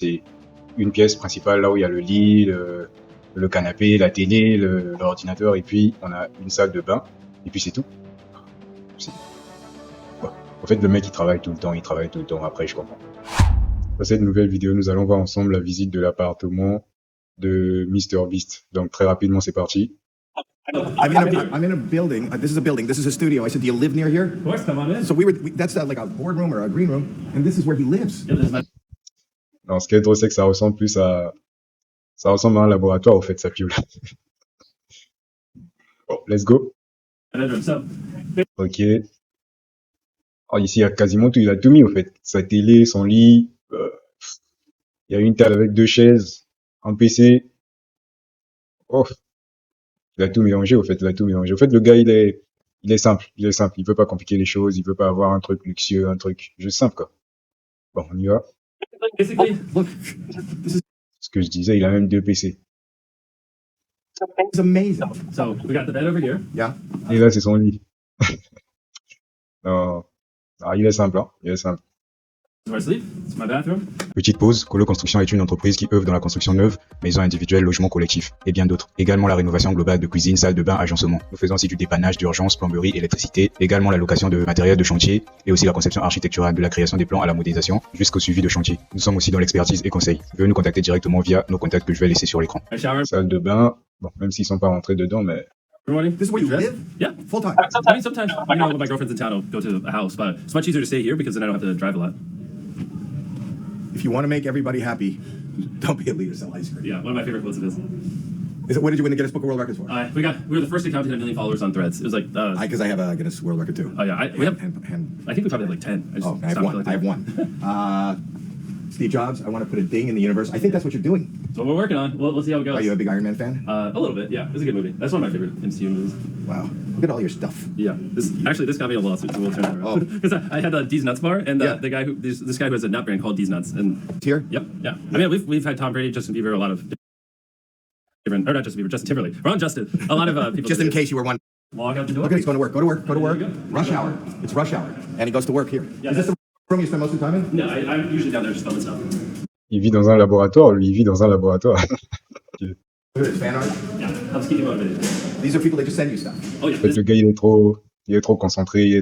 C'est une pièce principale là où il y a le lit, le canapé, la télé, l'ordinateur, et puis on a une salle de bain, et puis c'est tout. Bon. En fait, le mec il travaille tout le temps, après je comprends. Dans cette nouvelle vidéo, nous allons voir ensemble la visite de l'appartement de MrBeast. Donc très rapidement, c'est parti. I'm in a building. This is a building. This is a studio. I said, do you live near here? Of course, come on in. So that's like a boardroom or a green room, and this is where he lives. Yeah, this is my Non, ce qui est drôle, c'est que ça ressemble à un laboratoire, au fait, sa pub là. Bon, let's go. bedroom. So, Ok. Alors ici, il y a quasiment tout, il a tout mis, au fait. Sa télé, son lit, il y a une table avec 2 chaises, un PC. Oh, il a tout mélangé, au fait, Au fait, le gars, il est simple. Il veut pas compliquer les choses, il veut pas avoir un truc luxueux, un truc juste simple, quoi. Bon, on y va. basically, Look, this is Ce que je disais, il a même 2 PC. amazing. so we got the bed over here. Yeah. Et là, c'est son lit. Non. Ah, il est simple, hein. This is where I sleep. It's my bathroom. Petite pause, Colo Construction est une entreprise qui œuvre dans la construction neuve, maisons individuelles, logements collectifs et bien d'autres. Également la rénovation globale de cuisine, salle de bain, agencement. Nous faisons aussi du dépannage d'urgence, plomberie, électricité, également la location de matériel de chantier et aussi la conception architecturale de la création des plans à la modélisation jusqu'au suivi de chantier. Nous sommes aussi dans l'expertise et conseil. Veuillez nous contacter directement via nos contacts que je vais laisser sur l'écran. My shower. Salle de bain, bon, même s'ils sont pas rentrés dedans, mais Good morning. This is where you Dress? live? Yeah. Full time. I mean, sometimes, when my girlfriend's in town, I'll go to a house, but it's much easier to stay here because then I don't have to drive a lot. If you want to make everybody happy, don't be a leader, sell ice cream. Yeah, one of my favorite quotes of his. What did you win the Guinness Book of World Records for? We were the first account to hit 1 million followers on Threads. It was like, Because I have a Guinness World Record too. oh yeah, we have. And I think we probably have like 10. I have stopped one. collecting. I have one. Steve Jobs, I want to put a ding in the universe. I think that's what you're doing. That's what we're working on. We'll see how it goes. Are you a big Iron Man fan? A little bit, yeah. It's a good movie. That's one of my favorite MCU movies. Wow. Look at all your stuff. Yeah, this got me a lawsuit, so we'll turn that Oh. around. Because I had a D's Nuts bar, and Yeah. the guy this guy who has a nut brand called D's Nuts, and Here? yep, yeah. I mean, we've had Tom Brady, Justin Bieber, a lot of different, or not Justin Bieber, Justin Timberlake. Ron Justin, a lot of people. Just in case you were one. Walk out the door. Look at he's going to work. Go to work. Go to work. There you go. Rush hour. It's rush hour. And he goes to work here. Yeah, Is this the room you spend most of the time in? No, I'm usually down there just filming stuff. il vit dans un laboratoire, lui, il vit dans un laboratoire. Look at this fan art. Yeah, helps keep you motivated. These are people that just send you stuff. Oh yeah, En fait, le gars, il est trop concentré, il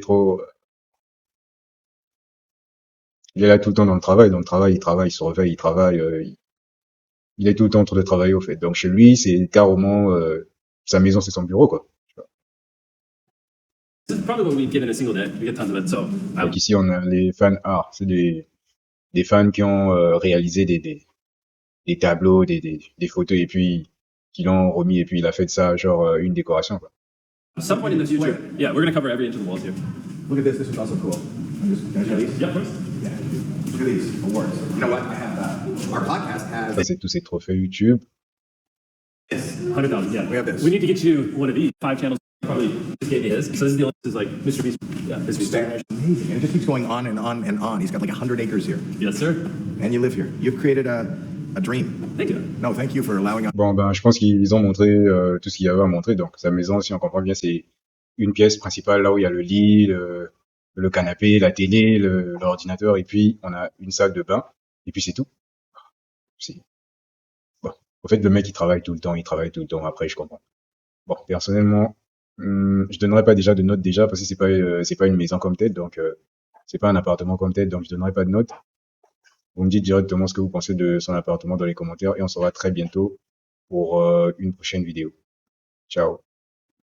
est là tout le temps dans le travail, il travaille, il se réveille, il travaille, il est tout le temps en train de travailler, au fait. Donc, chez lui, c'est carrément, sa maison, c'est son bureau, quoi. this is probably what we get in a single day. We get tons of it. So Donc, ici, on a les fan art. C'est des fans qui ont réalisé des tableaux, des photos, et puis, qui l'ont remis, et puis il a fait de ça, genre, une décoration, quoi. at some point in the future, yeah, we're gonna cover every inch of the walls here. Look at this. This is also cool. Can I show these? Yeah, of course. Yeah. Look at these awards. You know what? I have our podcast has. Ça, c'est tous ces trophées YouTube. 100,000. Yeah, We have this. We need to get you one of these 5 channels. Probably just gave me his. So this is the only. This is like Mr. Beast. Yeah, this is Spanish. Amazing. And it just keeps going on and on and on. He's got like 100 acres here. Yes, sir. And you live here. You've created a dream. Thank you. No, thank you for allowing us. Bon, ben, je pense qu'ils ont montré tout ce qu'il y avait à montrer. Donc, sa maison, si on comprend bien, c'est une pièce principale là où il y a le lit, le canapé, la télé, l'ordinateur, et puis on a une salle de bain, et puis c'est tout. Bon. En fait, le mec, il travaille tout le temps, après je comprends. Bon, personnellement, je donnerais pas déjà de note parce que c'est pas une maison comme telle, donc c'est pas un appartement comme tel, donc je donnerais pas de note. Vous me dites directement ce que vous pensez de son appartement dans les commentaires, et on se revoit très bientôt pour une prochaine vidéo. Ciao.